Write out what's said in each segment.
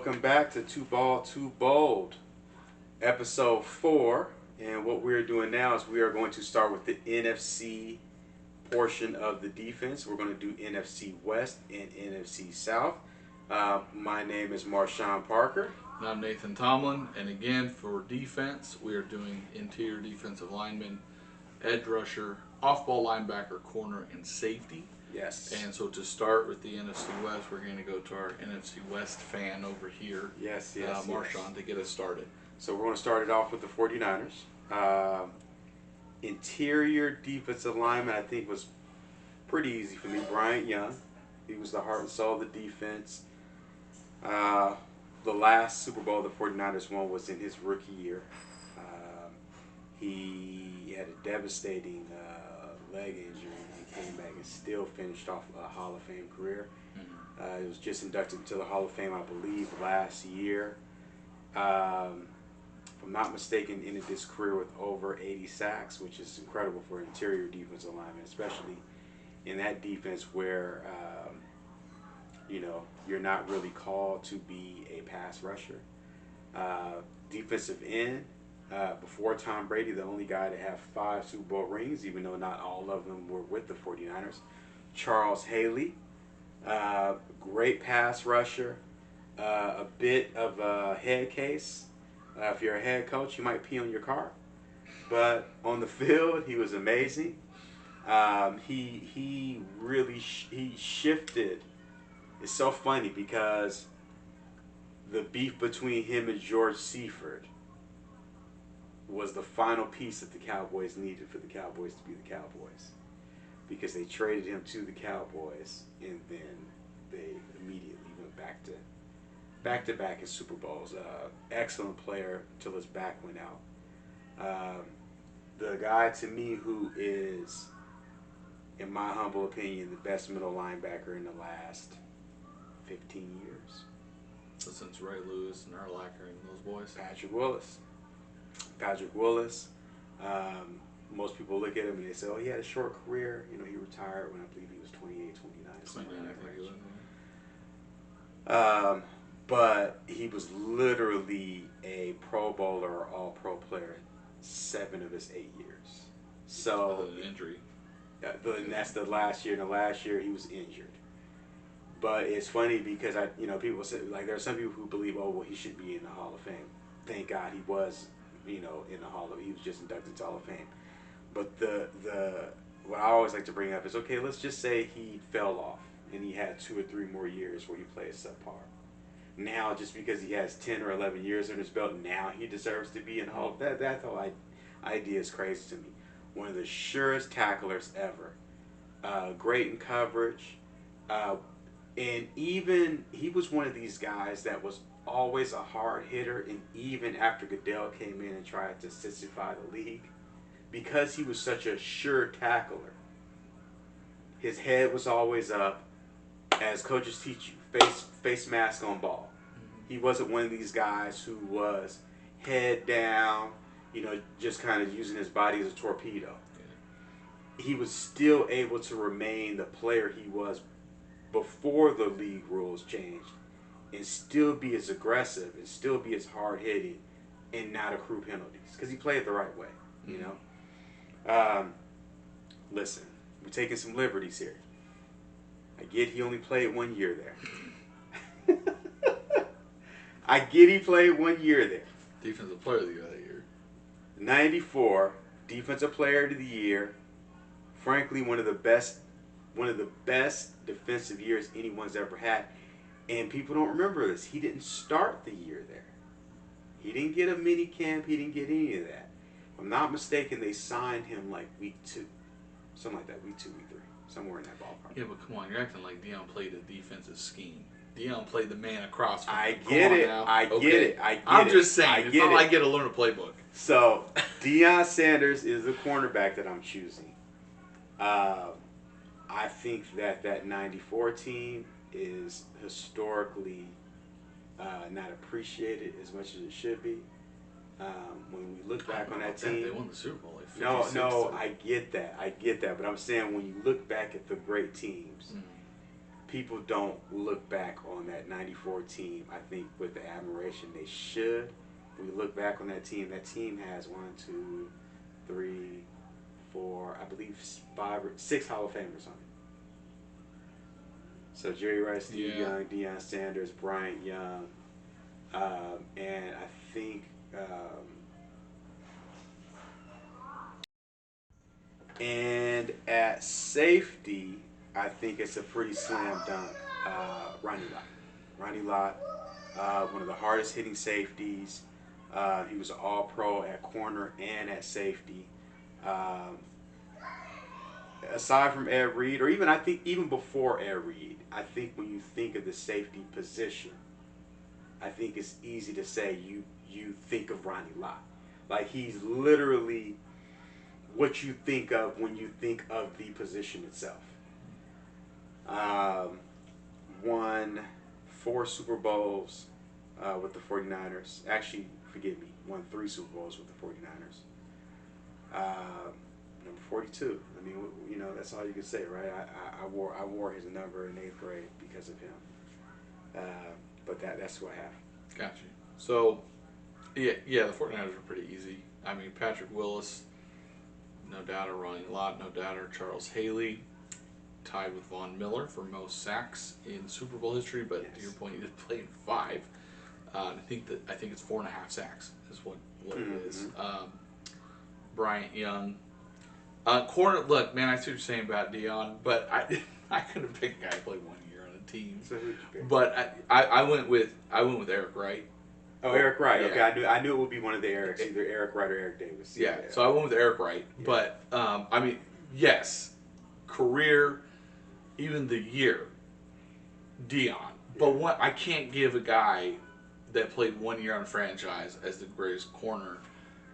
welcome back to Two Ball, Too Bold, episode 4. And what we're doing now is we are going to start with the NFC portion of the defense. We're going to do NFC West and NFC South. My name is Marshon Parker. And I'm Nathan Tomlin. And again, for defense, we are doing interior defensive lineman, edge rusher, off-ball linebacker, corner, and safety. Yes. And so to start with the NFC West, we're going to go to our NFC West fan over here, Marshon, to get us started. So we're going to start it off with the 49ers. Interior defensive lineman, I think, was pretty easy for me. Bryant Young. He was the heart and soul of the defense. The last Super Bowl the 49ers won was in his rookie year. He had a devastating leg injury. He came back and still finished off a Hall of Fame career. He was just inducted into the Hall of Fame, I believe, last year. If I'm not mistaken, ended his career with over 80 sacks, which is incredible for an interior defensive lineman, especially in that defense where you're not really called to be a pass rusher. Defensive end, before Tom Brady, the only guy to have 5 Super Bowl rings, even though not all of them were with the 49ers. Charles Haley, great pass rusher, a bit of a head case. If you're a head coach, you might pee on your car. But on the field, he was amazing. He really shifted. It's so funny because the beef between him and George Seifert was the final piece that the Cowboys needed for the Cowboys to be the Cowboys, because they traded him to the Cowboys and then they immediately went back to back in Super Bowls. Excellent player until his back went out. The guy to me who is, in my humble opinion, the best middle linebacker in the last 15 years. So since Ray Lewis and Urlacher and those boys? Patrick Willis. Most people look at him and they say, oh, he had a short career. He retired when I believe he was 28, 29. But he was literally a Pro Bowler or All-Pro player 7 of his 8 years. So the injury. And that's the last year. And the last year he was injured. But it's funny because people say, like, there are some people who believe, oh, well, he should be in the Hall of Fame. Thank God he was, in the Hall of Fame. He was just inducted into the Hall of Fame. But what I always like to bring up is, okay, let's just say he fell off and he had 2 or 3 more years where he played subpar. Now, just because he has 10 or 11 years under his belt, now he deserves to be in the Hall of Fame. That whole idea is crazy to me. One of the surest tacklers ever. Great in coverage. And even he was one of these guys that was always a hard hitter, and even after Goodell came in and tried to sissify the league, because he was such a sure tackler, his head was always up. As coaches teach you, face mask on ball. He wasn't one of these guys who was head down, just kind of using his body as a torpedo. He was still able to remain the player he was before the league rules changed, and still be as aggressive and still be as hard-hitting and not accrue penalties, because he played the right way, Listen, we're taking some liberties here. I get he only played 1 year there. I get he played 1 year there. Defensive player of the year that year. 94, defensive player of the year. Frankly, one of the best defensive years anyone's ever had. And people don't remember this. He didn't start the year there. He didn't get a mini camp. He didn't get any of that. If I'm not mistaken, they signed him like week 2. Something like that, week 2, week 3. Somewhere in that ballpark. Yeah, but come on, you're acting like Deion played a defensive scheme. Deion played the man across from I get it. I'm just saying, it's not like I get to learn a playbook. So, Deion Sanders is the cornerback that I'm choosing. I think that 94 team is historically not appreciated as much as it should be. When we look back on that team, they won the Super Bowl. Like no, I get that. But I'm saying when you look back at the great teams, people don't look back on that '94 team, I think, with the admiration they should. We look back on that team. That team has 1, 2, 3, 4, I believe 5 or 6 Hall of Famers on it. So Jerry Rice, Steve Young, Deion Sanders, Bryant Young, and I think, and at safety, I think it's a pretty slam dunk. Ronnie Lott. Ronnie Lott, one of the hardest hitting safeties. He was an All-Pro at corner and at safety. Aside from Ed Reed, or even I think even before Ed Reed, I think when you think of the safety position, I think it's easy to say you think of Ronnie Lott. Like, he's literally what you think of when you think of the position itself. Won 4 Super Bowls with the 49ers. Actually, forgive me, won 3 Super Bowls with the 49ers. Number 42. I mean, you know, that's all you can say, right? I wore his number in 8th grade because of him. But that's who I have. Gotcha. So, the 49ers were pretty easy. I mean, Patrick Willis, no doubter. Ronnie Lott, no doubter. Charles Haley, tied with Von Miller for most sacks in Super Bowl history. But yes, to your point, he did play in 5. I think it's 4.5 sacks is what it is. Bryant Young. Corner, look, man, I see what you're saying about Deion, but I couldn't pick a guy who played 1 year on a team. So who'd you pick? But I went with Eric Wright. Oh, Eric Wright. Yeah. Okay, I knew it would be one of the Erics, either Eric Wright or Eric Davis. Yeah. So I went with Eric Wright. Yeah. But I mean, yes, career, even the year, Deion. Yeah. But I can't give a guy that played 1 year on a franchise as the greatest corner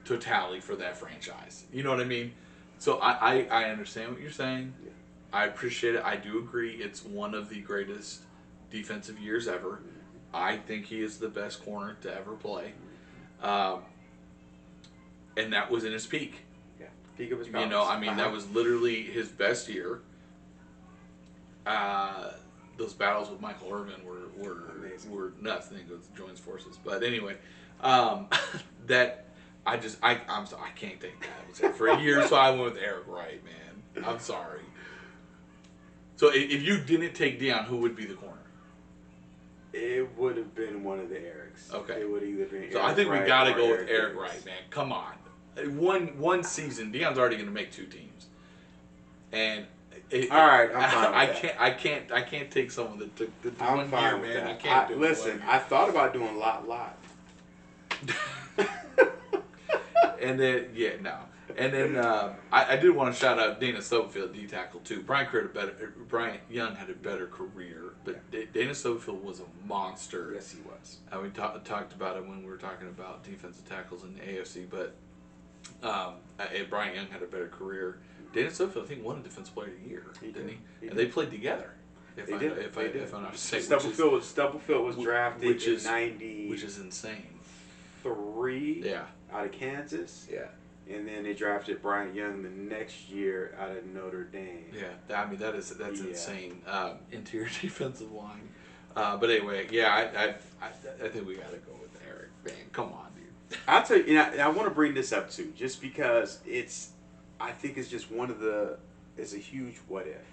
to tally for that franchise. You know what I mean? So I understand what you're saying. Yeah. I appreciate it. I do agree it's one of the greatest defensive years ever. Mm-hmm. I think he is the best corner to ever play. And that was in his peak. Yeah, peak of his powers. You know, I mean, that was literally his best year. Those battles with Michael Irvin were nuts. Then he goes to joins forces. But anyway, that... I'm sorry, I can't take that. For a year, so I went with Eric Wright, man. I'm sorry. So if you didn't take Deion, who would be the corner? It would have been one of the Erics. Okay. It would either been. So Eric I think Wright we got to go with Eric Eric Davis. Wright, man. Come on, one season, Deion's already going to make 2 teams, and all right, I'm fine with that. I can't take someone that took the I'm 1 fine year, with man. that. I can't do listen, 1 year. I thought about doing lot. And then I did want to shout out Dana Stubblefield, D tackle too. Bryant Young had a better career, but yeah. Dana Stubblefield was a monster. Yes, he was. We talked about it when we were talking about defensive tackles in the AFC, but Bryant Young had a better career. Dana Stubblefield, I think, won a Defensive Player of the Year, didn't he? And they played together. They did. If I'm not mistaken. Stubblefield was drafted in 90, which is insane. 3. Yeah. Out of Kansas. Yeah. And then they drafted Bryant Young the next year out of Notre Dame. Yeah, I mean that's insane. Interior defensive line. But anyway, yeah, I think we got to go with Eric. Man, come on, dude. I'll tell you, and I want to bring this up too, just because I think it's just it's a huge what if.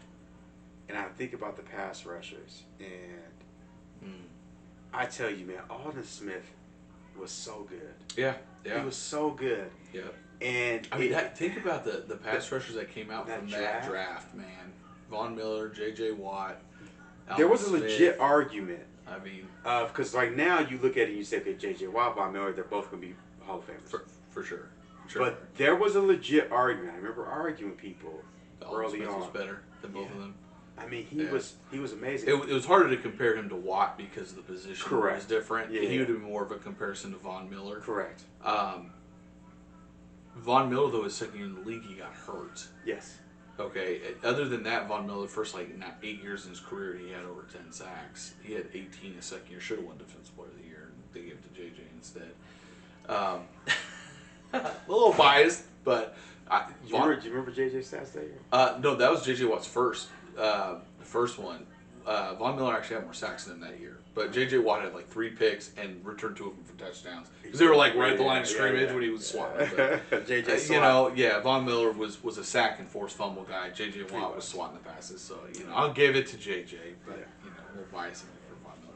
And I think about the pass rushers, and I tell you, man, Alden Smith was so good. Yeah. He was so good. Yeah. And I mean, think about the pass rushers that came out from that draft, man. Von Miller, J.J. Watt. There was a legit argument. I mean, because like now you look at it and you say, okay, J.J. Watt, Von Miller, they're both going to be Hall of Famers. For sure. But there was a legit argument. I remember arguing with people early Smith on. was better than both of them. I mean, he was amazing. It was harder to compare him to Watt because the position was different. Yeah, he would have been more of a comparison to Von Miller. Correct. Von Miller, though, his second year in the league, he got hurt. Yes. Okay. Other than that, Von Miller, first 8 years in his career, he had over 10 sacks. He had 18 his second year. Should have won Defensive Player of the Year. They gave it to JJ instead. A little biased, but do you remember JJ's stats that year? No, that was JJ Watt's first. The first one. Von Miller actually had more sacks than him that year. But J.J. Watt had like 3 picks and returned 2 of them for touchdowns. Because they were like right at the line of scrimmage when he was swatting. But, J.J. Von Miller was a sack and forced fumble guy. J.J. Watt was swatting the passes. So, I'll give it to J.J. But, we'll bias him for Von Miller.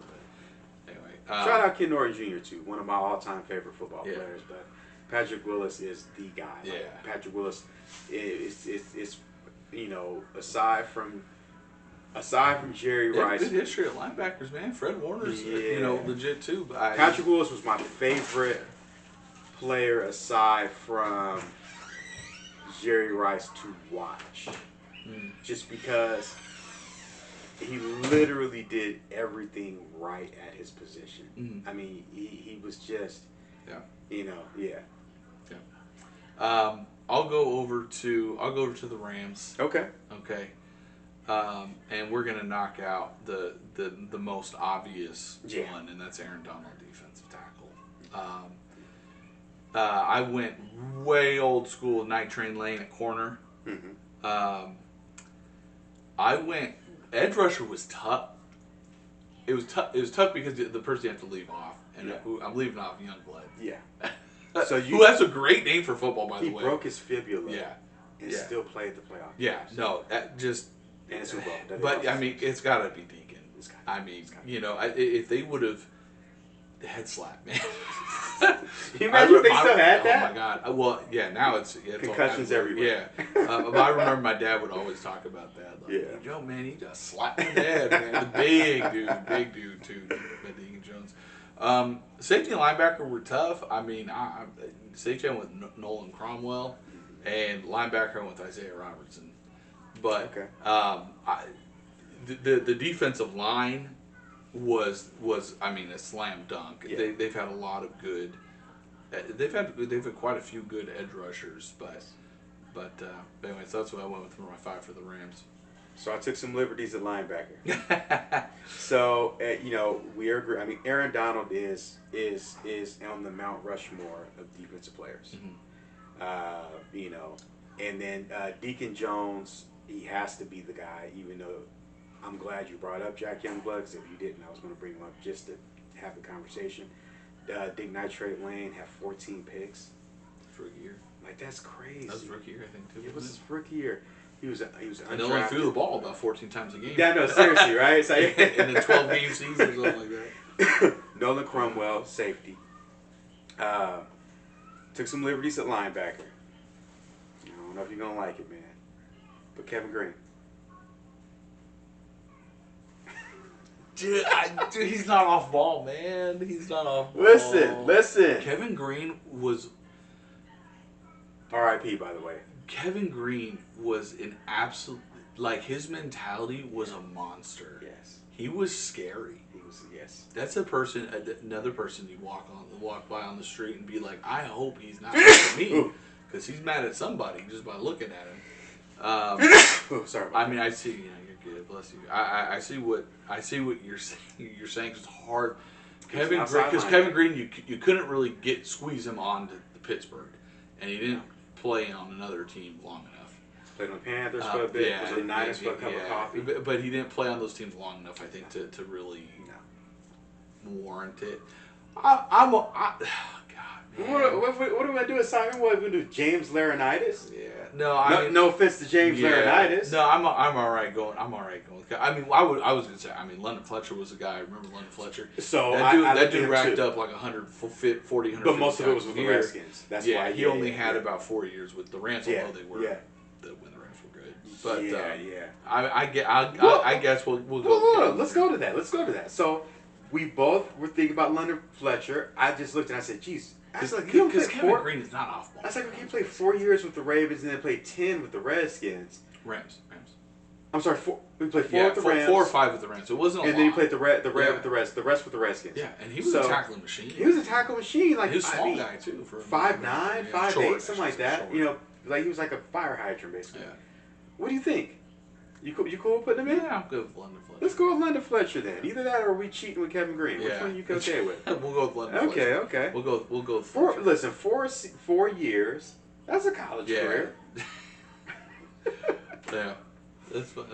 But anyway. Shout out Ken Norton Jr. too. One of my all-time favorite football players. But Patrick Willis is the guy. Yeah. Like, Patrick Willis is aside from Jerry Rice. Good history of linebackers, man. Fred Warner's, legit too. But Patrick Willis was my favorite player aside from Jerry Rice to watch. Just because he literally did everything right at his position. I mean, he was just, I'll go over to the Rams. Okay. And we're gonna knock out the most obvious one, and that's Aaron Donald, defensive tackle. I went way old school, Night Train Lane at corner. I went edge rusher was tough. It was tough. It was tough because the person you have to leave off, and I'm leaving off Youngblood. Yeah. Who that's a great name for football, by the way. He broke his fibula. Yeah. And still played the playoff. Yeah. No, that just. And Super Bowl. But I mean, it's got to be Deacon. I mean, if they would have head slap, man. You imagine if they still had that? Oh my God! Well, now it's concussions everywhere. Yeah, but I remember my dad would always talk about that. Like, hey, Joe, man, he just slapped me in the head, man. The big dude too, Deacon Jones. Safety and linebacker were tough. I mean, safety I went with Nolan Cromwell, and linebacker I went with Isaiah Robertson. But the defensive line was I mean, a slam dunk. Yeah. They've had a lot of good. They've had quite a few good edge rushers, but anyway, so that's what I went with for my 5 for the Rams. So I took some liberties at linebacker. So we are. I mean, Aaron Donald is on the Mount Rushmore of defensive players. And then Deacon Jones. He has to be the guy, even though I'm glad you brought up Jack Youngblood, because if you didn't, I was going to bring him up just to have the conversation. Dick Nitrate Lane had 14 picks. For a year. Like, that's crazy. That was his rookie year, I think, too. It was his rookie year. He was undrafted. And only threw the ball about 14 times a game. Yeah, no, seriously, right? It's like, in a 12-game season or something like that. Nolan Cromwell, safety. Took some liberties at linebacker. I don't know if you're going to like it, man. But Kevin Green. Dude, he's not off ball, man. He's not off ball. Listen. Kevin Green was... R.I.P., by the way. Kevin Green was an absolute... Like, his mentality was a monster. Yes. He was scary. He was, yes. That's another person you walk by on the street and be like, I hope he's not mad at me. Because he's mad at somebody just by looking at him. Sorry. I mean, I see. You're good. Bless you. I see what you're saying. You're saying it's hard. Because Kevin Green, you couldn't really squeeze him on to Pittsburgh, and he didn't play on another team long enough. Played on the Panthers for a bit. Was on the Niners for a cup of coffee. But he didn't play on those teams long enough, I think, to really warrant it. What are we going to do at Simon? What are we going to do? James Laurinaitis? Yeah. No offense to James Laurinaitis. No, I'm all right going. I mean, I was going to say. I mean, London Fletcher was a guy. I remember London Fletcher. So that dude racked up like 140. But most of it was with the Redskins. That's why. He only had about 4 years with the Rams, although they were. Yeah. When the Rams were good. But I I guess we'll go. Well, let's go to that. So we both were thinking about London Fletcher. I just looked and I said, "Geez." Because Kevin Green is not off ball. That's like he played 4 years with the Ravens and then played 10 with the Redskins. Rams. I'm sorry, we played 4 with the Rams. 4 or 5 with the Rams. It wasn't a lot. And then he played the rest with the Redskins. Yeah, and he was a tackling machine. He was a tackle machine. Like, he was a small guy, too. 5'9", 5'8", something like that. Short. Like he was like a fire hydrant, basically. Yeah. What do you think? You cool with putting him in? Yeah, I'm good with London Fletcher. Let's go with London Fletcher then. Either that or are we cheating with Kevin Green? Which one are you okay with? We'll go with London Fletcher. Okay. We'll go with Fletcher. Listen, 4 years. That's a college career. Yeah, that's funny.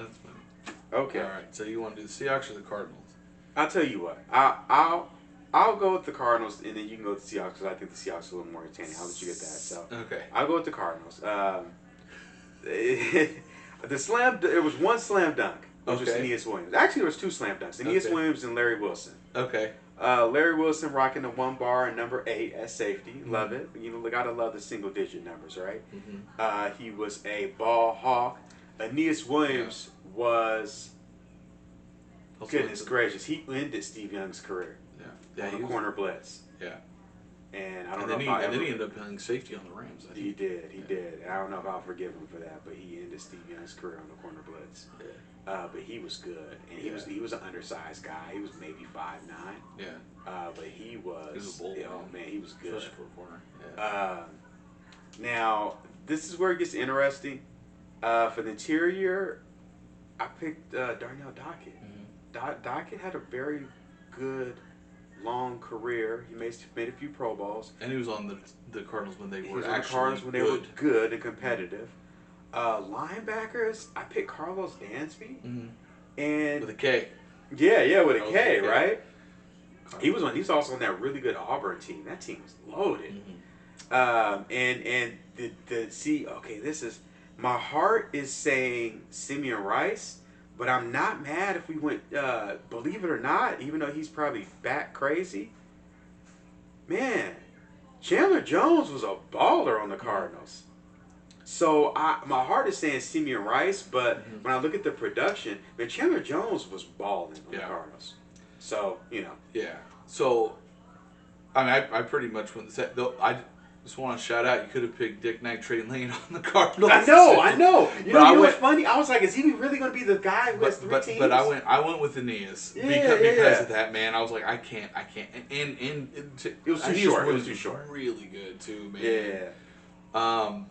Okay. All right. So you want to do the Seahawks or the Cardinals? I'll tell you what. I'll go with the Cardinals, and then you can go with the Seahawks because I think the Seahawks are a little more entertaining. I'll let you get that. So Okay. I'll go with the Cardinals. There was one slam dunk, which was Aeneas Williams. Actually, there was two slam dunks: Aeneas Williams and Larry Wilson. Okay. Larry Wilson rocking the 1 bar and number 8 at safety. Love it. You know, gotta love the single digit numbers, right? He was a ball hawk. Aeneas Williams was. Goodness gracious, he ended Steve Young's career. Yeah, on the corner blitz. Yeah. And I don't know if and then he ended up playing safety on the Rams. He did. And I don't know if I'll forgive him for that, but he ended Steve Young's career on the corner blitz. Yeah. But he was good, and he was an undersized guy. He was maybe 5'9". Yeah. But he was. He was a bull, man, he was good. Especially for a corner. Yeah. Now this is where it gets interesting. For the interior, I picked Darnell Dockett. Dockett had a very good, long career. He made a few Pro Bowls. And he was on the Cardinals when they were good and competitive. Linebackers, I picked Carlos Dansby. And with a K. Yeah, with a K, right? He was also on that really good Auburn team. That team was loaded. This is my heart is saying Simeon Rice. But I'm not mad if we went, believe it or not, even though he's probably bat crazy. Man, Chandler Jones was a baller on the Cardinals. So my heart is saying Simeon Rice, but when I look at the production, man, Chandler Jones was balling on the Cardinals. So, you know. Yeah. So, I mean, I pretty much went the though I just want to shout out, you could have picked Dick Nitrate Lane on the Cardinals. I know. You know what's funny? I was like, is he really going to be the guy who has 3 teams? But I went with Aeneas because of that, man. I was like, I can't. And it was too short. It was too short. Really good too, man. Yeah.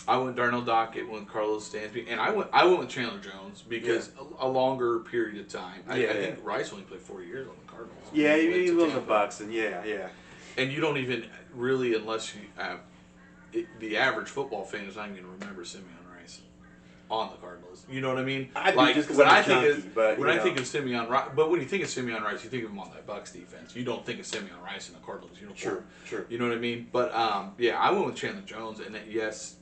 I went Darnell Dockett, went Carlos Dansby, and I went with Chandler Jones because a longer period of time. I think Rice only played 4 years on the Cardinals. Yeah, he was on the Bucks, and yeah. And you don't even really, unless you the average football fan is not even going to remember Simeon Rice on the Cardinals. You know what I mean? When I think of Simeon Rice, but when you think of Simeon Rice, you think of him on that Bucks defense. You don't think of Simeon Rice in the Cardinals uniform. Sure. You know what I mean? But I went with Chandler Jones, and yes,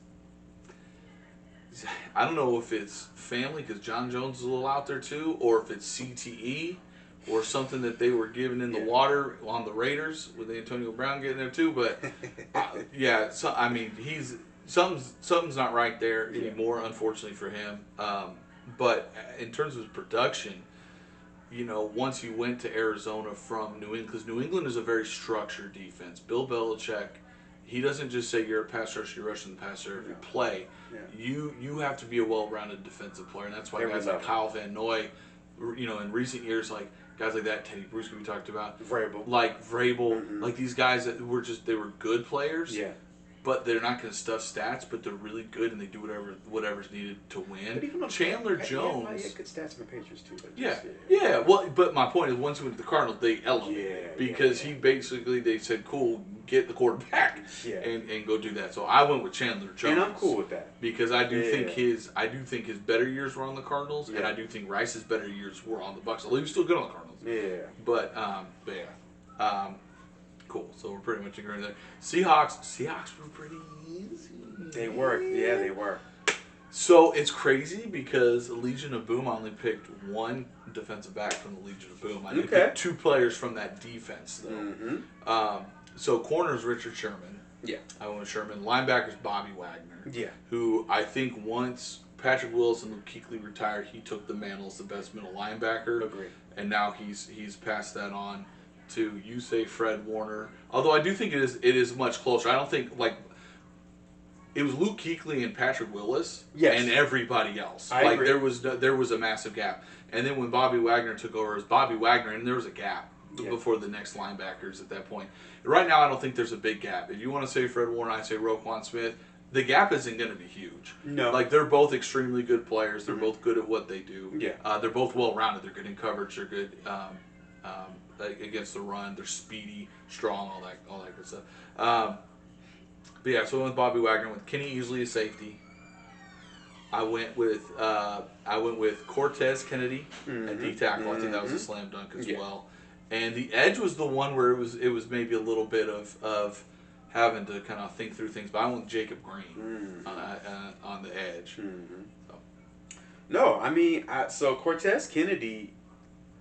I don't know if it's family because John Jones is a little out there too, or if it's CTE. Or something that they were given in the water on the Raiders with Antonio Brown getting there too, but so I mean something's not right there anymore, unfortunately for him. But in terms of his production, you know, once you went to Arizona from New England, because New England is a very structured defense. Bill Belichick, he doesn't just say you're a pass rusher, you're rushing the passer every play. Yeah. You have to be a well-rounded defensive player, and that's why guys like Kyle Van Noy, you know, in recent years, like. Guys like that, Teddy Bruschi we talked about. Vrabel. Like these guys that were they were good players. Yeah. But they're not going to stuff stats, but they're really good and they do whatever's needed to win. But even Chandler Jones. He had good stats in the Patriots too. Yeah. Well, but my point is, once he went to the Cardinals, they elevated because he basically they said, "Cool, get the quarterback and go do that." So I went with Chandler Jones, and I'm cool with that because I do think his better years were on the Cardinals, and I do think Rice's better years were on the Bucks. Although he was still good on the Cardinals. Yeah. But cool. So we're pretty much agreeing there. Seahawks were pretty easy. They were. Yeah, they were. So it's crazy because Legion of Boom, I only picked one defensive back from the Legion of Boom. I did pick 2 players from that defense, though. So corners, Richard Sherman. Yeah. I went with Sherman. Linebackers, Bobby Wagner. Yeah. Who I think once Patrick Willis and Luke Kuechly retired, he took the mantle as the best middle linebacker. Agreed. And now he's passed that on to, you say, Fred Warner. Although I do think it is much closer. I don't think it was Luke Kuechly and Patrick Willis and everybody else. I agree. There was a massive gap. And then when Bobby Wagner took over, it was Bobby Wagner, and there was a gap before the next linebackers at that point. Right now, I don't think there's a big gap. If you want to say Fred Warner, I say Roquan Smith. The gap isn't going to be huge. No. Like, they're both extremely good players. They're both good at what they do. Yeah. They're both well-rounded. They're good in coverage. They're good against the run. They're speedy, strong, all that good stuff. But yeah, so I went with Bobby Wagner with Kenny Easley as safety. I went with Cortez Kennedy at D tackle. I think that was a slam dunk as well. And the edge was the one where it was maybe a little bit of having to kind of think through things. But I went with Jacob Green on the edge. So. No, I mean, so Cortez Kennedy,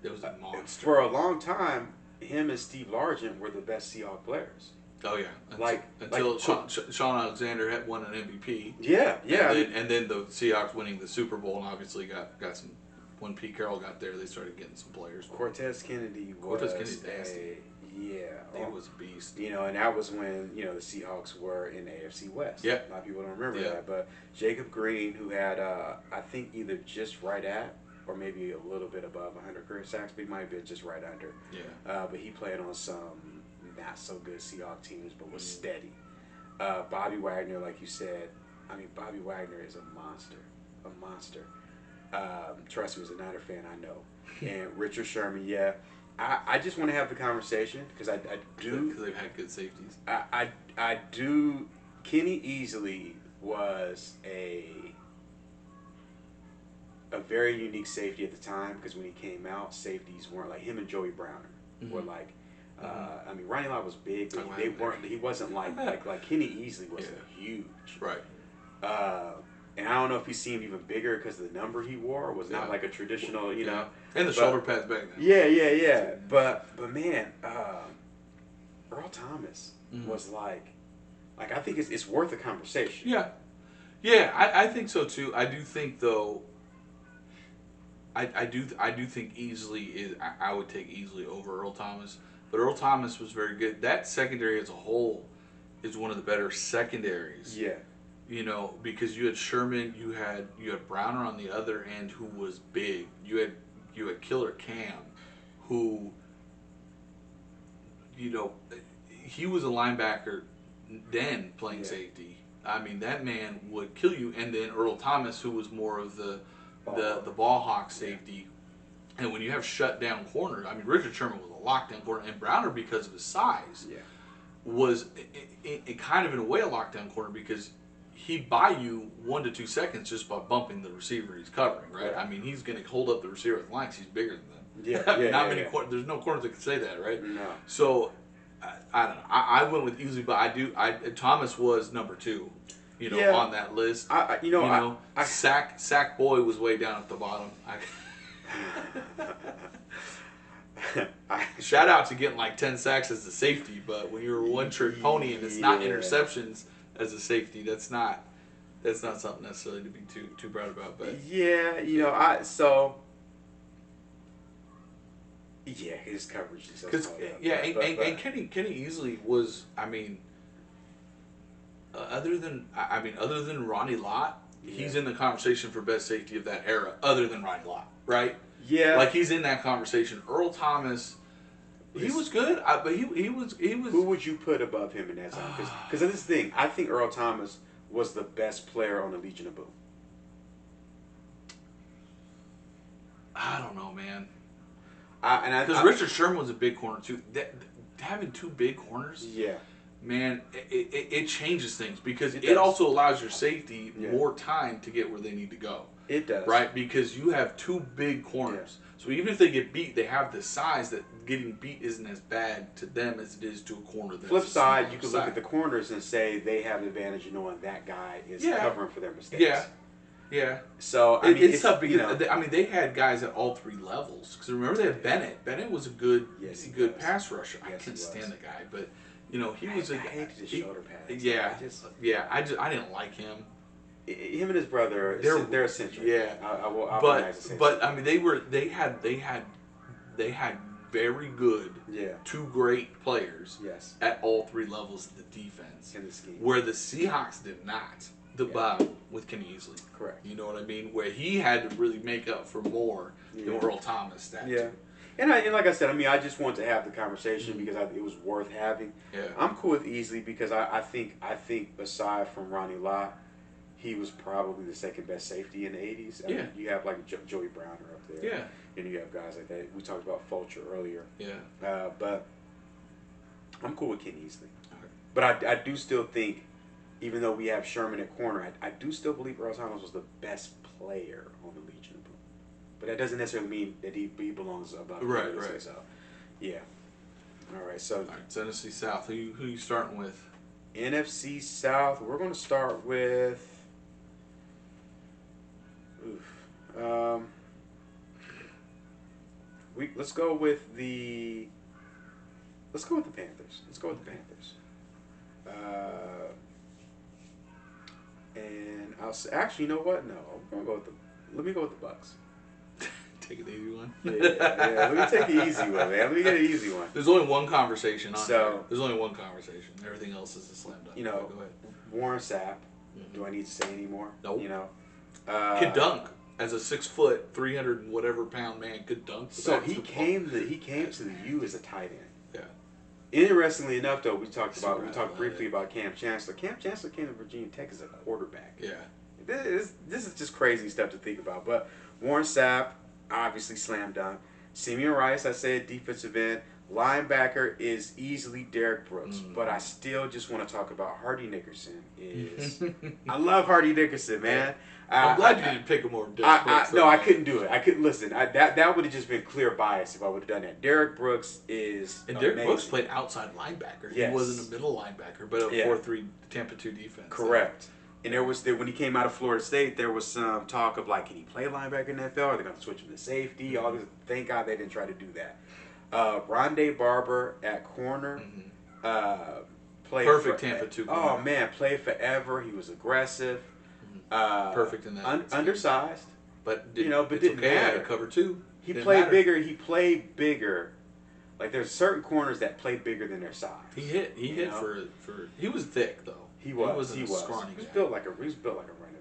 it was a monster for a long time. Him and Steve Largent were the best Seahawks players. Oh yeah, until Sean Alexander had won an MVP. Yeah. And then the Seahawks winning the Super Bowl, and obviously got some. When Pete Carroll got there, they started getting some players. Cortez Kennedy was nasty. He was a beast. You know, and that was when the Seahawks were in the AFC West. Yeah, a lot of people don't remember that, but Jacob Green, who had I think either just right at or maybe a little bit above 100 career sacks, but he might have been just right under. Yeah. But he played on some not so good Seahawks teams, but was steady. Bobby Wagner, like you said, I mean, Bobby Wagner is a monster. Trust me, as a Niner fan, I know. And Richard Sherman, I just want to have the conversation because I do. Because they've had good safeties. I do. Kenny Easley was a very unique safety at the time because when he came out, safeties weren't like him and Joey Browner were like. I mean, Ronnie Lott was big, but they weren't. He wasn't like Kenny Easley was huge. Right. And I don't know if he seemed even bigger because the number he wore was not like a traditional, know. And the shoulder pads back then. Yeah. But man, Earl Thomas was like I think it's worth a conversation. Yeah, I think so too. I do think though. I do think Easley is. I would take Easley over Earl Thomas, but Earl Thomas was very good. That secondary as a whole is one of the better secondaries. Yeah. Because you had Sherman, you had Browner on the other end who was big. You had Killer Cam, who he was a linebacker then playing safety. I mean, that man would kill you. And then Earl Thomas, who was more of the ball hawk safety. And when you have shut down corners, I mean, Richard Sherman was a lockdown corner, and Browner, because of his size, was it kind of in a way a lockdown corner because he'd buy you 1 to 2 seconds just by bumping the receiver he's covering, right? I mean, he's going to hold up the receiver with lines. He's bigger than them. Not many. There's no corners that can say that, right? No. So I don't know. I went with Easley, but Thomas was number 2, on that list. Sack Boy was way down at the bottom. Shout out to getting like 10 sacks as a safety, but when you're a one-trick pony and it's not interceptions as a safety, that's not something necessarily to be too proud about. But his coverage is and Kenny Easley was, I mean, other than Ronnie Lott, he's in the conversation for best safety of that era. Other than Ronnie Lott, right? Yeah, like he's in that conversation. Earl Thomas, he was good, but he was. Who would you put above him in that time? Because of this thing, I think Earl Thomas was the best player on the Legion of Boom. I don't know, man. Because Richard Sherman was a big corner too. Having 2 big corners, man, it changes things because it also allows your safety more time to get where they need to go. It does. Right? Because you have 2 big corners. Yeah. So even if they get beat, they have the size that getting beat isn't as bad to them as it is to a corner. Flip side, you can look at the corners and say they have the advantage of knowing that guy is covering for their mistakes. Yeah. So, I mean, it's tough because, they had guys at all 3 levels. Because remember, they had Bennett. Bennett was a good pass rusher. I couldn't stand the guy, but, he was a guy. I hated his shoulder pads. I didn't like him. Him and his brother, they're eccentric. Yeah, but I mean, they had very good, 2 great players. Yes. At all 3 levels of the defense. In the scheme. Where the Seahawks did not. With Kenny Easley. Correct. You know what I mean? Where he had to really make up for more than Earl Thomas. And like I said, I mean, I just wanted to have the conversation because it was worth having. Yeah. I'm cool with Easley because I think aside from Ronnie Lott, he was probably the second best safety in the 80s. I mean, you have like Joey Browner up there. Yeah. And you have guys like that. We talked about Fulcher earlier. Yeah. But I'm cool with Ken Easley. Okay. But I do still think even though we have Sherman at corner, I do still believe Earl Thomas was the best player on the Legion of Boom. But that doesn't necessarily mean that he belongs above. Right, right. So, yeah. All right, so. All right, it's NFC South. Who you starting with? NFC South, we're going to start with. Let's go with the Panthers. And actually, you know what? No, let me go with the Bucks. Take an easy one. Yeah. Let me take an easy one, man. Let me get an easy one. There's only one conversation on here. There's only one conversation. Everything else is a slam dunk. You know, go ahead. Warren Sapp. Do I need to say any more? Nope. You know, could dunk as a 6 foot, 300 and whatever pound man. Could dunk. So he came to the U as a tight end. Yeah. Interestingly enough, though, we talked briefly about Cam Chancellor. Cam Chancellor came to Virginia Tech as a quarterback. Yeah. This is just crazy stuff to think about. But Warren Sapp, obviously slam dunk. Simeon Rice, I said defensive end. Linebacker is easily Derek Brooks, but I still just want to talk about Hardy Nickerson. I love Hardy Nickerson, man. I'm glad you didn't pick him over Derek Brooks. No, I couldn't do it. I couldn't listen. That would have just been clear bias if I would have done that. Derek Brooks is Derek Brooks played outside linebacker. Yes. He wasn't a middle linebacker, but a 4-3 Tampa 2 defense. Correct. So. And when he came out of Florida State, there was some talk of like, can he play linebacker in the NFL? Are they going to switch him to safety? All this. Thank God they didn't try to do that. Rondé Barber at corner. Played perfect Tampa 2 corner. Oh man, played forever. He was aggressive. Perfect in that. Undersized, but but didn't matter. Cover 2. He played bigger. He played bigger. Like there's certain corners that play bigger than their size. He hit for. He was thick though. He was. He was scrawny. He was built like a running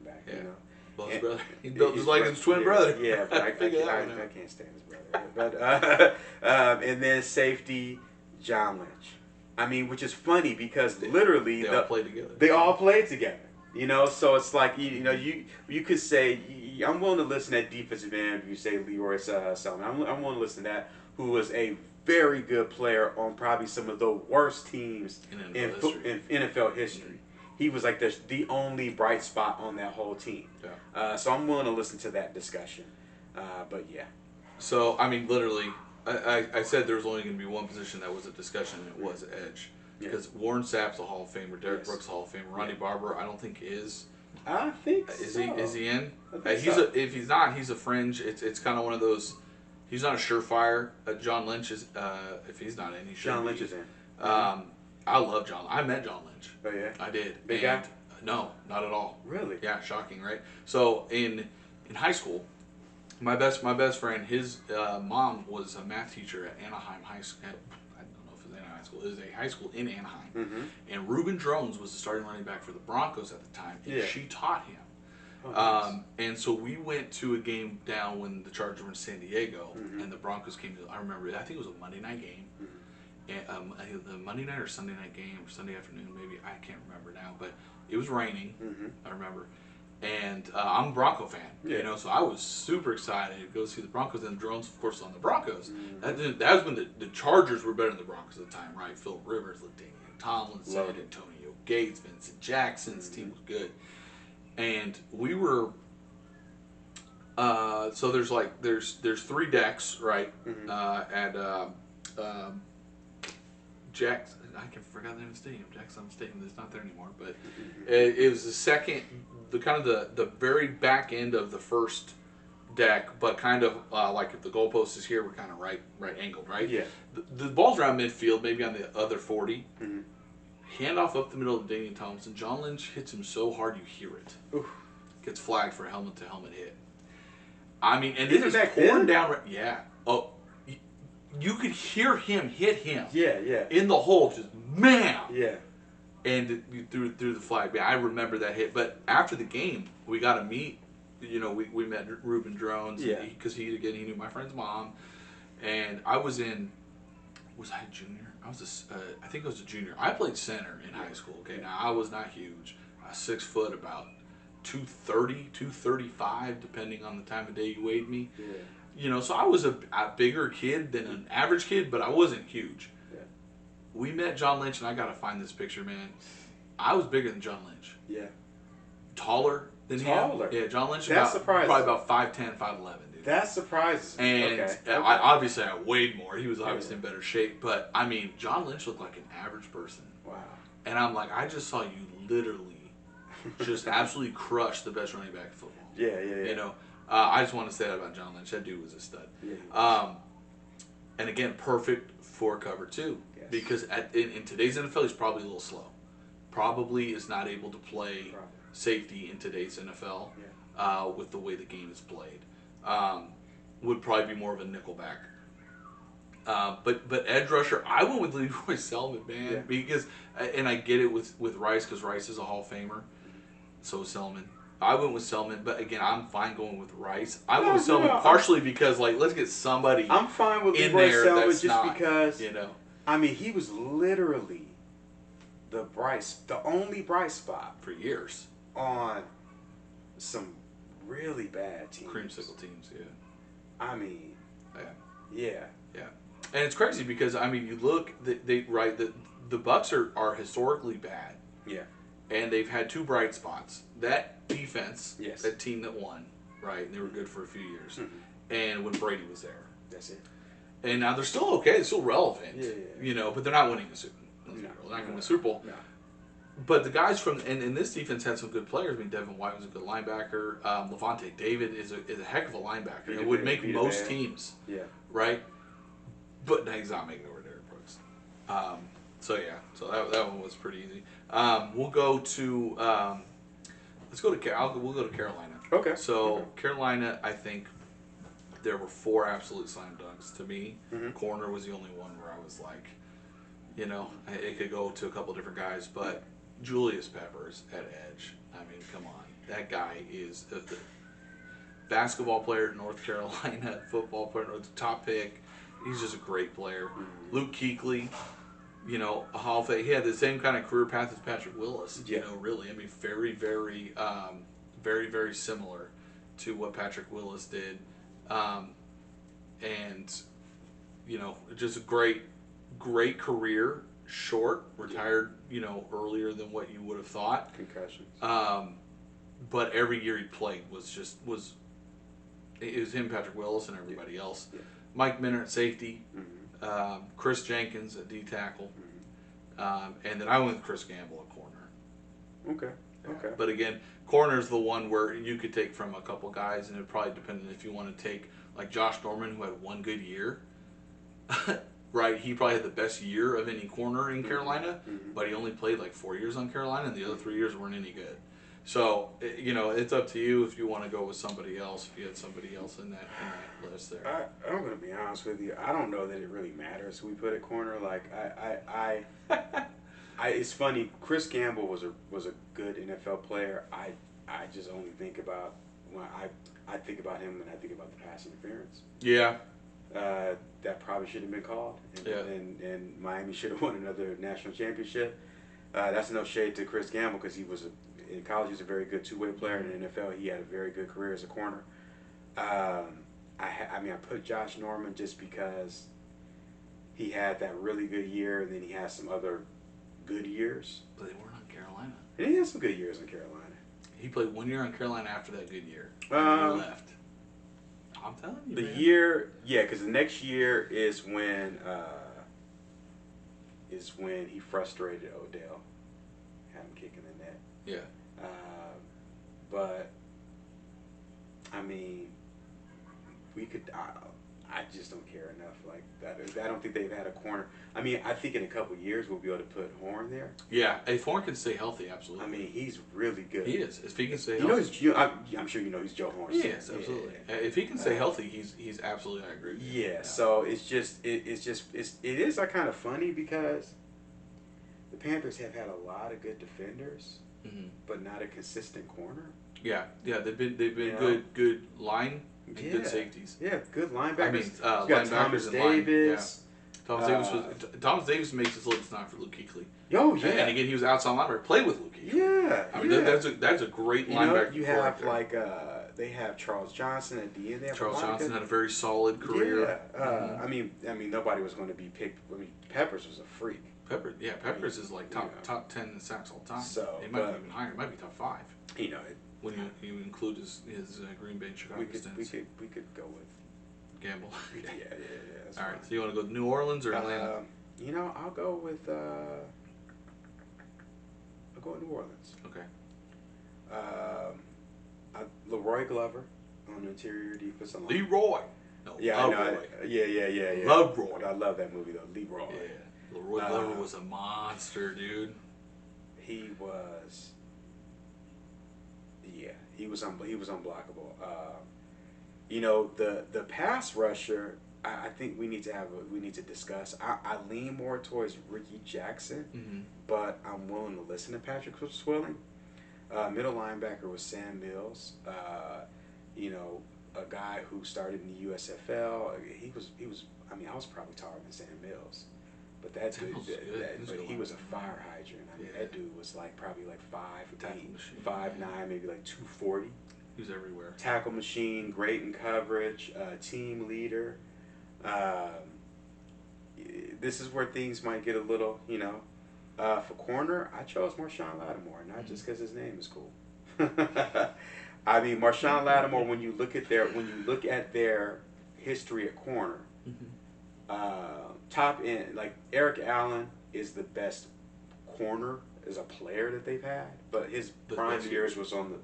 back. Yeah. You know. Well, his brother. He built just like his twin brother. Yeah, but I can't stand his brother. But and then safety, John Lynch. I mean, which is funny because literally they all played together. They all played together. You know, so it's like you could say I'm willing to listen to that defensive end. You say Leroy Selman. I'm willing to listen to that. Who was a very good player on probably some of the worst teams in NFL history. He was like the only bright spot on that whole team. Yeah. So I'm willing to listen to that discussion. But yeah. So, I mean, literally, I said there was only going to be one position that was a discussion, and it was edge. Because Warren Sapp's a Hall of Famer, Derek Brooks Hall of Famer, Ronnie Barber I don't think is. I think so. Is he in? If he's not, he's a fringe. It's kind of one of those. He's not a surefire. John Lynch is. If he's not in, he should. John Lynch is in. I love John. I met John Lynch. Oh yeah. I did. Big guy? No, not at all. Really? Yeah, shocking, right? So in high school, my best friend, his mom was a math teacher at Anaheim High School. I don't know if it was Anaheim High School. It was a high school in Anaheim. Mm-hmm. And Reuben Drones was the starting running back for the Broncos at the time, and she taught him. Oh, nice. And so we went to a game down when the Chargers were in San Diego, and the Broncos came to. I remember. I think it was a Monday night game. And, the Monday night or Sunday night game, or Sunday afternoon, maybe, I can't remember now, but it was raining, I remember, and I'm a Bronco fan, so I was super excited to go see the Broncos, and the Drones, of course, on the Broncos. That was when the Chargers were better than the Broncos at the time, right? Phil Rivers, LaDainian Tomlinson, Antonio Gates, Vincent Jackson's team was good, and we were. So there's 3 decks, right? At Jackson, I forgot the name of the stadium. Jackson Stadium is not there anymore, but it was the second, the very back end of the first deck, but kind of like if the goalpost is here, we're kind of right angled, right? Yeah. The ball's around midfield, maybe on the other 40. Handoff up the middle of Daniel Thompson. John Lynch hits him so hard you hear it. Oof. Gets flagged for a helmet-to-helmet hit. I mean, and this is pouring down. Yeah. Oh. You could hear him hit him. Yeah. In the hole, just man. Yeah. And through the flag. Yeah, I remember that hit. But after the game, we got to meet. We met Reuben Drones. Yeah. Because he knew my friend's mom, and I was in. Was I a junior? I think I was a junior. I played center in high school. Okay, now I was not huge. I was 6 foot, about 230, 235, depending on the time of day you weighed me. Yeah. So I was a bigger kid than an average kid, but I wasn't huge. Yeah. We met John Lynch, and I got to find this picture, man. I was bigger than John Lynch. Yeah. Taller than him. Yeah, John Lynch That's probably about 5'10", 5'11", dude. That surprises me. And okay. I weighed more. He was obviously in better shape. But, I mean, John Lynch looked like an average person. Wow. And I'm like, I just saw you literally just absolutely crush the best running back in football. Yeah. You know, I just want to say that about John Lynch. That dude was a stud. Yeah. And again, perfect for cover two. Yes. Because in today's NFL, he's probably a little slow. Probably is not able to play safety in today's NFL with the way the game is played. Would probably be more of a nickelback. But edge rusher, I went with Leroy Selman, man, because and I get it with Rice because Rice is a Hall of Famer, so is Selman. I went with Selman, but again, I'm fine going with Rice. I went with Selman partially because let's get somebody. I'm fine with Leroy Selman just because I mean he was literally the only bright spot for years on some really bad teams. Creamsicle teams, yeah. I mean, yeah. And it's crazy because I mean, you look, the Bucks are historically bad. Yeah. And they've had two bright spots. That defense, yes. That team that won, right? And they were good for a few years. And when Brady was there. That's it. And now they're still okay. They're still relevant. Yeah. You know, but they're not winning the Super Bowl. They're not going to win the Super Bowl. No. But the guys and this defense had some good players. I mean, Devin White was a good linebacker. Levante David is a heck of a linebacker. It would make most teams. Yeah. Right? But he's not making it over Derek Brooks. So that one was pretty easy. We'll go to we'll go to Carolina. Okay. So Carolina, I think there were 4 absolute slam dunks to me. Corner was the only one where I was like, you know, it could go to a couple different guys, but Julius Peppers at edge. I mean, come on, that guy is a basketball player at North Carolina, football player, top pick. He's just a great player. Luke Kuechly, you know, a Hall of Fame. He had the same kind of career path as Patrick Willis. You know, really. I mean, very, very, very, very similar to what Patrick Willis did, and you know, just a great career. Short, retired, you know, earlier than what you would have thought. Concussions. But every year he played was it was him, Patrick Willis, and everybody else. Yeah. Mike Minner at safety, Chris Jenkins at D tackle, and then I went with Chris Gamble at corner. Okay. But again, corner's the one where you could take from a couple guys, and it probably depended if you want to take like Josh Norman, who had one good year. Right, he probably had the best year of any corner in Carolina, but he only played like 4 years on Carolina, and the other 3 years weren't any good. So, you know, it's up to you if you want to go with somebody else, if you had somebody else in that list there. I'm going to be honest with you. I don't know that it really matters who we put at corner. Like, it's funny. Chris Gamble was a good NFL player. I just only think about when I think about him when I think about the pass interference. Yeah. That probably should have been called, and Miami should have won another national championship. That's no shade to Chris Gamble because in college he was a very good two-way player. In the NFL, he had a very good career as a corner. I put Josh Norman just because he had that really good year, and then he had some other good years. But they weren't on Carolina. And he had some good years in Carolina. He played 1 year on Carolina after that good year. He left. I'm telling you, man. Year, because the next year is when he frustrated Odell, had him kicking the net. Yeah. But I mean, we could. I just don't care enough. Like that, I don't think they've had a corner. I mean, I think in a couple of years we'll be able to put Horn there. Yeah, if Horn can stay healthy, absolutely. I mean, he's really good. He is. If he can stay healthy. I'm sure you know he's Joe Horn. Yes, absolutely. Yeah. If he can stay healthy, he's absolutely. I agree with you. Yeah. So it is kind of funny because the Panthers have had a lot of good defenders, but not a consistent corner. Yeah. They've been good line. And good safeties. Yeah, good linebackers. I mean, linebackers Thomas and Davis. Thomas Davis makes us look snot for Luke Kuechly. Oh yeah. And again, he was outside linebacker. Played with Luke Kuechly. Yeah. I mean, that's a great linebacker. You have they have Charles Johnson at the end. Charles Johnson had a very solid career. Yeah. I mean, nobody was going to be picked. I mean, Peppers was a freak. Peppers is like top 10 in sacks all time. So it might be even higher. It might be top 5. You know, when you include his Green Bay and Chicago stints. We could go with gamble. yeah. All right. So you want to go to New Orleans or Atlanta? You know, I'll go with New Orleans. Okay. Leroy Glover on the interior defensive line. Leroy. No, yeah, yeah. Love Roy. I love that movie though. Leroy. Yeah. Leroy Glover was a monster, dude. He was. Yeah, he was unblockable. You know, the pass rusher. I think we need to discuss. I lean more towards Ricky Jackson, but I'm willing to listen to Patrick Swilling. Middle linebacker was Sam Mills. You know, a guy who started in the USFL. He was. I mean, I was probably taller than Sam Mills, but he was a fire hydrant. I mean, that dude was probably 5'8", 5'9", maybe 240. He was everywhere. Tackle machine, great in coverage, team leader. This is where things might get a little, for corner, I chose Marshon Lattimore, not just because his name is cool. I mean, Marshon Lattimore, when you look at their history at corner, top end, Eric Allen is the best corner as a player that they've had, but his prime years was on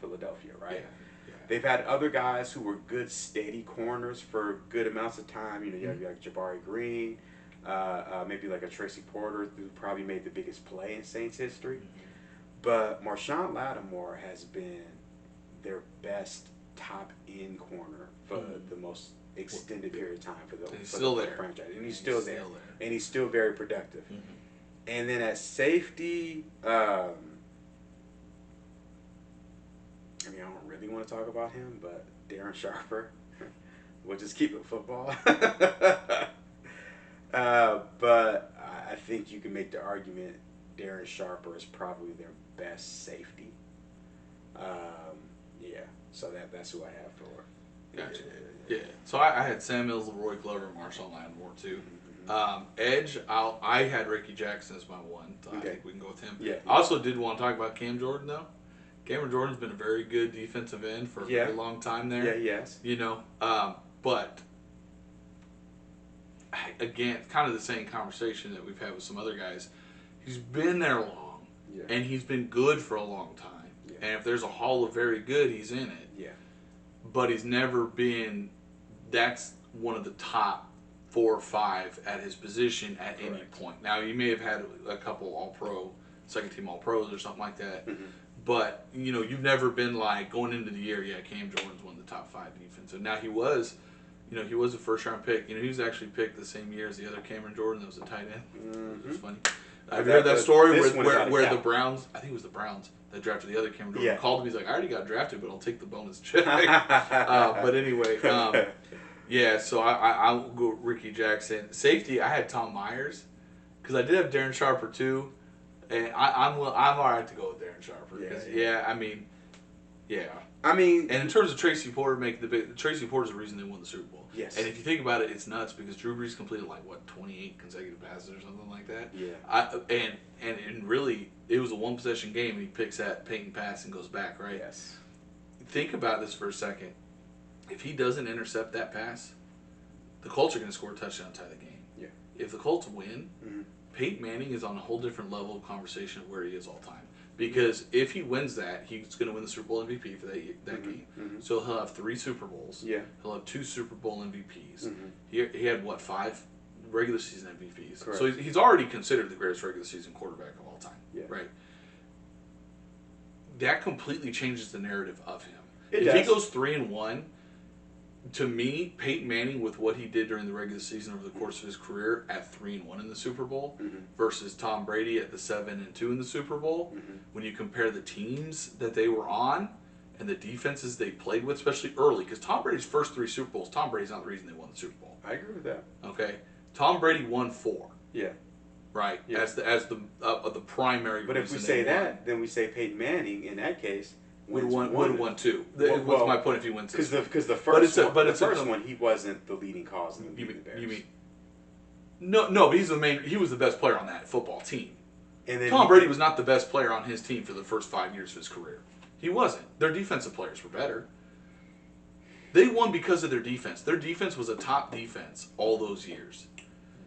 Philadelphia, right? Yeah. They've had other guys who were good, steady corners for good amounts of time. You have Jabari Green, maybe a Tracy Porter, who probably made the biggest play in Saints history. But Marshon Lattimore has been their best top end corner for the most extended period of time for the franchise, and he's still there, and he's still very productive. And then at safety, I mean, I don't really want to talk about him, but Darren Sharper, we'll just keep it football. But I think you can make the argument Darren Sharper is probably their best safety. So that's who I have for. Gotcha. Yeah. So I had Sam Mills, Leroy Glover, and Marshon Lattimore too. Edge, I had Ricky Jackson as my one. So I think we can go with him. Yeah. I also did want to talk about Cam Jordan though. Cameron Jordan's been a very good defensive end for a very long time there. Yeah, yes. But again, kind of the same conversation that we've had with some other guys. He's been there long, and he's been good for a long time. Yeah. And if there's a Hall of Very Good, he's in it. Yeah. But he's never been. That's one of the top 4 or 5 at his position at any point. Now, you may have had a couple All-Pro, second-team All-Pros or something like that. But, you've never been going into the year, Cam Jordan's one of the top 5 defensive. Now, he was a first-round pick. He was actually picked the same year as the other Cameron Jordan that was a tight end. It was funny. Have you heard that story where the Browns, I think it was the Browns that drafted the other Cameron Jordan, called him. He's like, I already got drafted, but I'll take the bonus check. But anyway, so I'll go Ricky Jackson. Safety, I had Tom Myers because I did have Darren Sharper too, and I'm all right to go with Darren Sharper because I mean, and in terms of Tracy Porter, Tracy Porter's the reason they won the Super Bowl. Yes. And if you think about it, it's nuts because Drew Brees completed 28 consecutive passes or something like that. Yeah. And really, it was a 1-possession game, and he picks that Peyton pass and goes back, right? Yes. Think about this for a second. If he doesn't intercept that pass, the Colts are going to score a touchdown to tie the game. Yeah. If the Colts win, Peyton Manning is on a whole different level of conversation of where he is all time. Because if he wins that, he's going to win the Super Bowl MVP for that game. So he'll have 3 Super Bowls. Yeah. He'll have 2 Super Bowl MVPs. He had, 5 regular season MVPs. Correct. So he's already considered the greatest regular season quarterback of all time. Yeah. Right? That completely changes the narrative of him. If he goes 3-1, to me, Peyton Manning, with what he did during the regular season over the course of his career at 3-1 in the Super Bowl versus Tom Brady at the 7-2 in the Super Bowl, when you compare the teams that they were on and the defenses they played with, especially early, because Tom Brady's first 3 Super Bowls, Tom Brady's not the reason they won the Super Bowl. I agree with that. Okay, Tom Brady won 4. Yeah. Right. Yeah. As the primary. But if we say that, then we say Peyton Manning in that case. Would have won 2. What's my point if he wins 2? Because the first one he wasn't the leading cause in the Bears. No, but he was the best player on that football team. And then Tom Brady was not the best player on his team for the first 5 years of his career. He wasn't. Their defensive players were better. They won because of their defense. Their defense was a top defense all those years.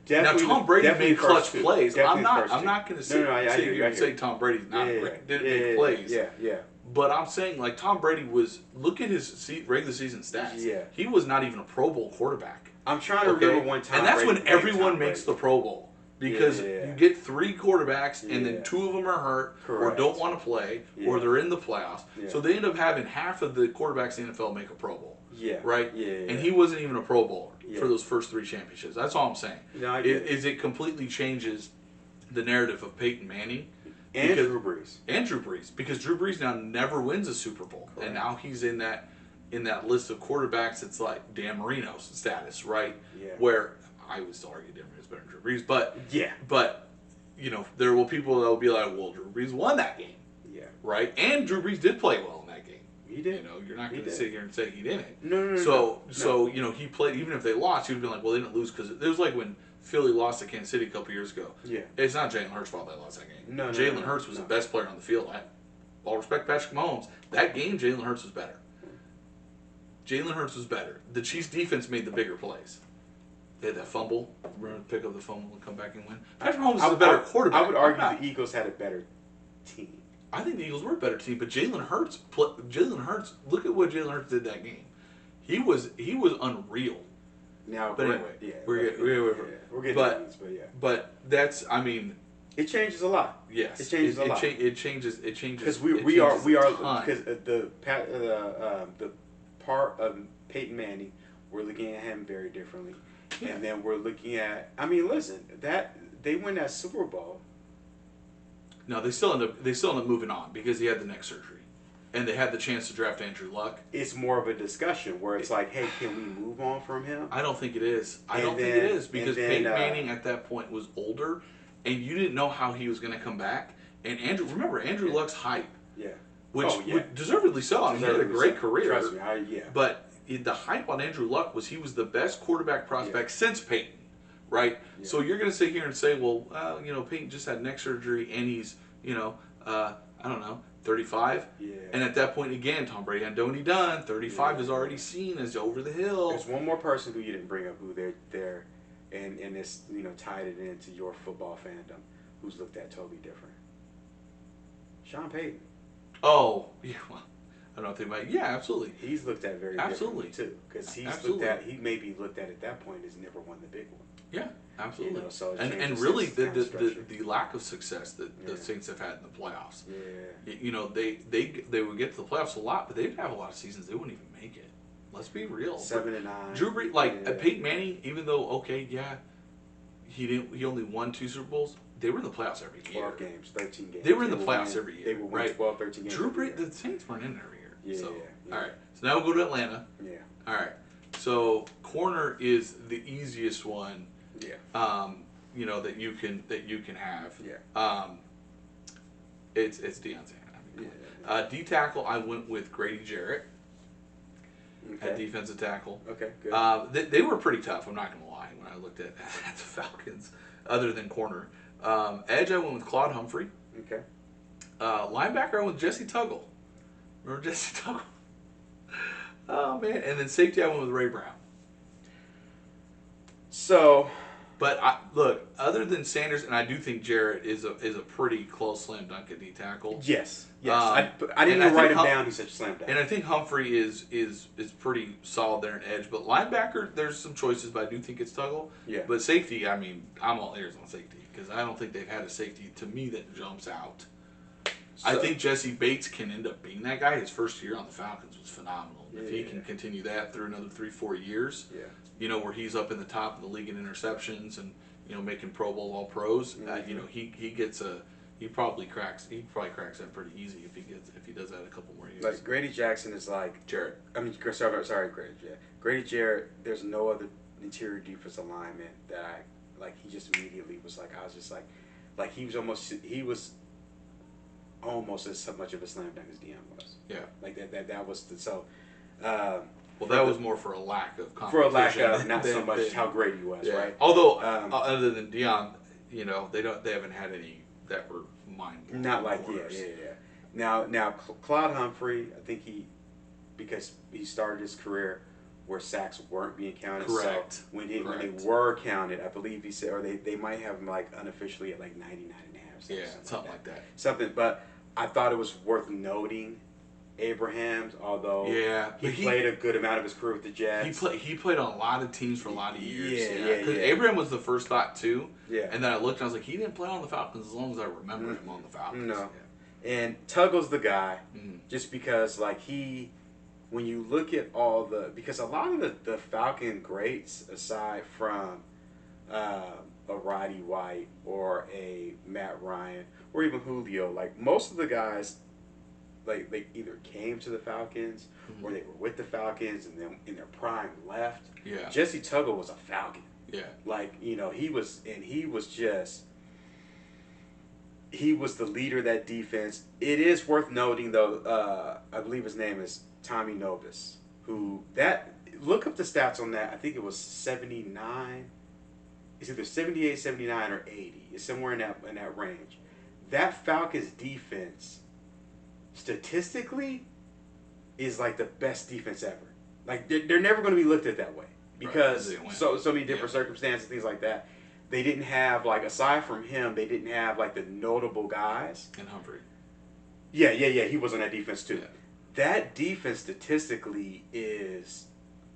Now Tom Brady made clutch plays. I'm not going to sit here and say Tom Brady didn't make plays. Yeah. But I'm saying, like, Tom Brady look at his regular season stats. Yeah. He was not even a Pro Bowl quarterback. I'm trying to remember one time. And that's when everyone makes the Pro Bowl. Because you get 3 quarterbacks and then 2 of them are hurt or don't want to play or they're in the playoffs. Yeah. So they end up having half of the quarterbacks in the NFL make a Pro Bowl. Yeah. Right? Yeah. And he wasn't even a Pro Bowler for those first 3 championships. That's all I'm saying. No, it completely changes the narrative of Peyton Manning. And Drew Brees. Because Drew Brees now never wins a Super Bowl. Correct. And now he's in that list of quarterbacks. It's like Dan Marino's status, right? Yeah. Where I would still argue Dan Marino's better than Drew Brees. But, yeah. But, there will people that will be like, well, Drew Brees won that game. Yeah. Right? And Drew Brees did play well in that game. He did. You're not going to sit here and say he didn't. No. So he played, even if they lost, you'd be like, well, they didn't lose because it was like when Philly lost to Kansas City a couple years ago. Yeah. It's not Jalen Hurts' fault they lost that game. No. Jalen Hurts was the best player on the field. All respect Patrick Mahomes. That game, Jalen Hurts was better. The Chiefs' defense made the bigger plays. They had that fumble. We're going to pick up the fumble and come back and win. Patrick Mahomes is a better quarterback. I would argue the Eagles had a better team. I think the Eagles were a better team, but Jalen Hurts, look at what Jalen Hurts did that game. He was unreal. Now, but anyway, we're getting But that's, it changes a lot. Yes, it changes a lot. It changes because we are because the part of Peyton Manning, we're looking at him very differently, and then we're looking at. Listen, that they win that Super Bowl. No, they still end up moving on because he had the neck surgery, and they had the chance to draft Andrew Luck. It's more of a discussion where it's like, hey, can we move on from him? I don't think it is. I don't think it is because Peyton Manning at that point was older, and you didn't know how he was going to come back. And Andrew Luck's hype. Yeah. Which deservedly so. He had a great career. Trust me, But the hype on Andrew Luck was he was the best quarterback prospect since Peyton. Right? Yeah. So you're going to sit here and say, well, Peyton just had neck surgery and he's, 35. Yeah. And at that point, again, Tom Brady had Donnie done. 35 is already seen as over the hill. There's one more person who you didn't bring up who they're and this, tied it into your football fandom, who's looked at totally different. Sean Payton. Oh, yeah, well, I don't think about it. Yeah, absolutely. He's looked at very differently too, because he may be looked at that point as never won the big one. Yeah, absolutely. So and really the lack of success that the Saints have had in the playoffs. Yeah. They would get to the playoffs a lot, but they'd have a lot of seasons they wouldn't even make it. Let's be real. 7-9. Drew Brees, Peyton Manning, even though he only won 2 Super Bowls. They were in the playoffs every year. 12 games, 13 games. They were in the playoffs every year. They would win 12, 13 games. Drew Brees, the Saints weren't in every year. Yeah, All right. So now we'll go to Atlanta. Yeah. All right. So corner is the easiest one. Yeah. That you can have. Yeah. It's Deion Sanders. D tackle, I went with Grady Jarrett. Okay. At defensive tackle. Okay. Good. They were pretty tough. I'm not gonna lie. When I looked at the Falcons, other than corner. Edge, I went with Claude Humphrey. Okay. Linebacker, I went with Jesse Tuggle. Remember Jesse Tuggle? Oh, man. And then safety, I went with Ray Brown. So. But, look, other than Sanders, and I do think Jarrett is a pretty close slam dunk at D tackle. Yes. I didn't even write him down. He's such a slam dunk. And I think Humphrey is pretty solid there in edge. But linebacker, there's some choices, but I do think it's Tuggle. Yeah. But safety, I'm all ears on safety because I don't think they've had a safety to me that jumps out. So, I think Jesse Bates can end up being that guy. His first year on the Falcons was phenomenal. If he can continue that through another 3-4 years, where he's up in the top of the league in interceptions and making Pro Bowl All Pros, he probably cracks that pretty easy if he does that a couple more years. Like Grady Jackson is like Jarrett. Sorry, Grady. Yeah. Grady Jarrett. There's no other interior defensive lineman that I like. He just immediately was like I was just like he was almost as much of a slam dunk as Deion was. Yeah. Like that was so. Well, that was more for a lack of competition. For a lack of, not so much how great he was, right? Although, other than Deion, they haven't had any that were mind-blowing. Not like, Now, Claude Humphrey, I think because he started his career where sacks weren't being counted. Correct. So when they were counted, I believe he said, or they might have him like unofficially at like 99.5. Yeah, something like that. But I thought it was worth noting Abraham's, although he played a good amount of his career with the Jets. He played on a lot of teams for a lot of years. Because Yeah. Abraham was the first thought too. Yeah. And then I looked and I was like, he didn't play on the Falcons as long as I remember him on the Falcons. No. Yeah. And Tuggle's the guy, just because like when you look at because a lot of the Falcon greats, aside from a Roddy White or a Matt Ryan or even Julio, like most of the guys, like they either came to the Falcons or they were with the Falcons and then in their prime left. Yeah. Jesse Tuggle was a Falcon. Yeah. Like, he was the leader of that defense. It is worth noting though, I believe his name is Tommy Novus, look up the stats on that. I think it was 79. It's either 78, 79, or 80. It's somewhere in that range. That Falcons defense, statistically, is like the best defense ever. Like they're never going to be looked at that way because so many different circumstances, things like that. They didn't have, like, aside from him, they didn't have like the notable guys. And Humphrey. Yeah. He was on that defense too. Yeah. That defense statistically is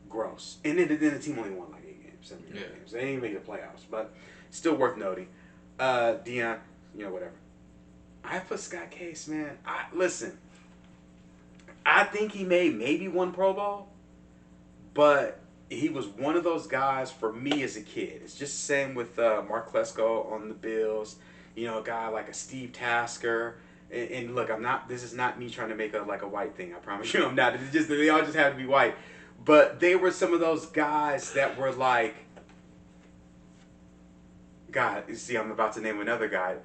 gross. And then the team only won like 8 games, 7 games. They didn't make the playoffs, but still worth noting. Deion, whatever. I put Scott Case, man. Listen, I think he made maybe one Pro Bowl, but he was one of those guys for me as a kid. It's just the same with Mark Klesko on the Bills. A guy like a Steve Tasker. And look, this is not me trying to make a white thing. I promise you I'm not. It's just, they all just have to be white. But they were some of those guys that were like, God, you see, I'm about to name another guy.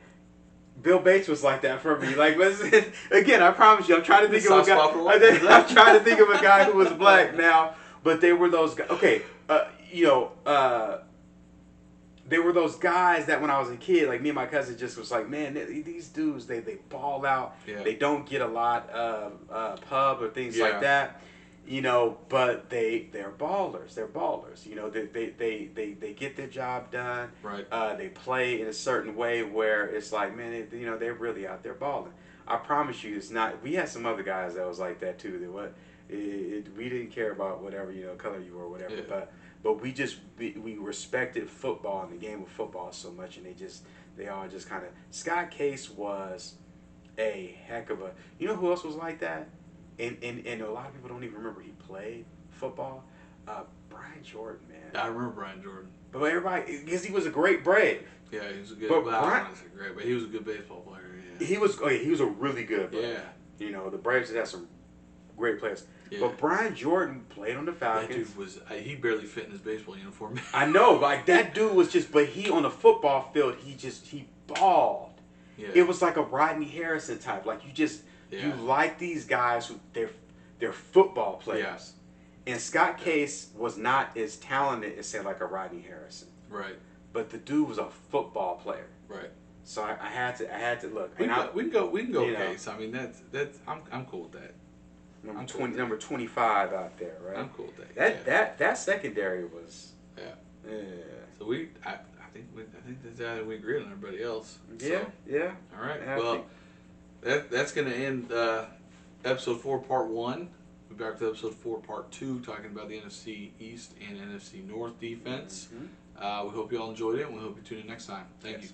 Bill Bates was like that for me. Like, listen, again, I promise you, I'm trying to think of a guy. I'm trying to think of a guy who was black now. But they were those guys. Okay, they were those guys that when I was a kid, like me and my cousin just was like, man, these dudes, they ball out. Yeah. They don't get a lot of pub or things like that. But they're ballers. They're ballers. They get their job done. Right. They play in a certain way where it's like, man, they're really out there balling. I promise you, it's not. We had some other guys that was like that too. We didn't care about whatever color you were or whatever. Yeah. But we respected football and the game of football so much, and they all just kind of. Scott Case was a heck of a. You know who else was like that? And a lot of people don't even remember he played football. Brian Jordan, man. I remember Brian Jordan. But everybody, because he was a great Brave. Yeah, he was a good. But he was a good baseball player. Yeah. He was a really good Brave. Yeah. The Braves had some great players. Yeah. But Brian Jordan played on the Falcons. That dude he barely fit in his baseball uniform. I know, like that dude was but he on the football field, he balled. Yeah. It was like a Rodney Harrison type. Like you like these guys who they're football players. Yeah. And Scott Case was not as talented as say like a Rodney Harrison. Right. But the dude was a football player. Right. So I had to look. We can go Case. I mean that's I'm cool with that. Number 25 out there, right? I'm cool with that. That secondary was. Yeah. So I think that's we agree on everybody else. Yeah. So, yeah. All right. Well, that's going to end episode 4, part 1. We'll be back to episode 4, part 2, talking about the NFC East and NFC North defense. Mm-hmm. We hope you all enjoyed it, and we hope you tune in next time. Thank you.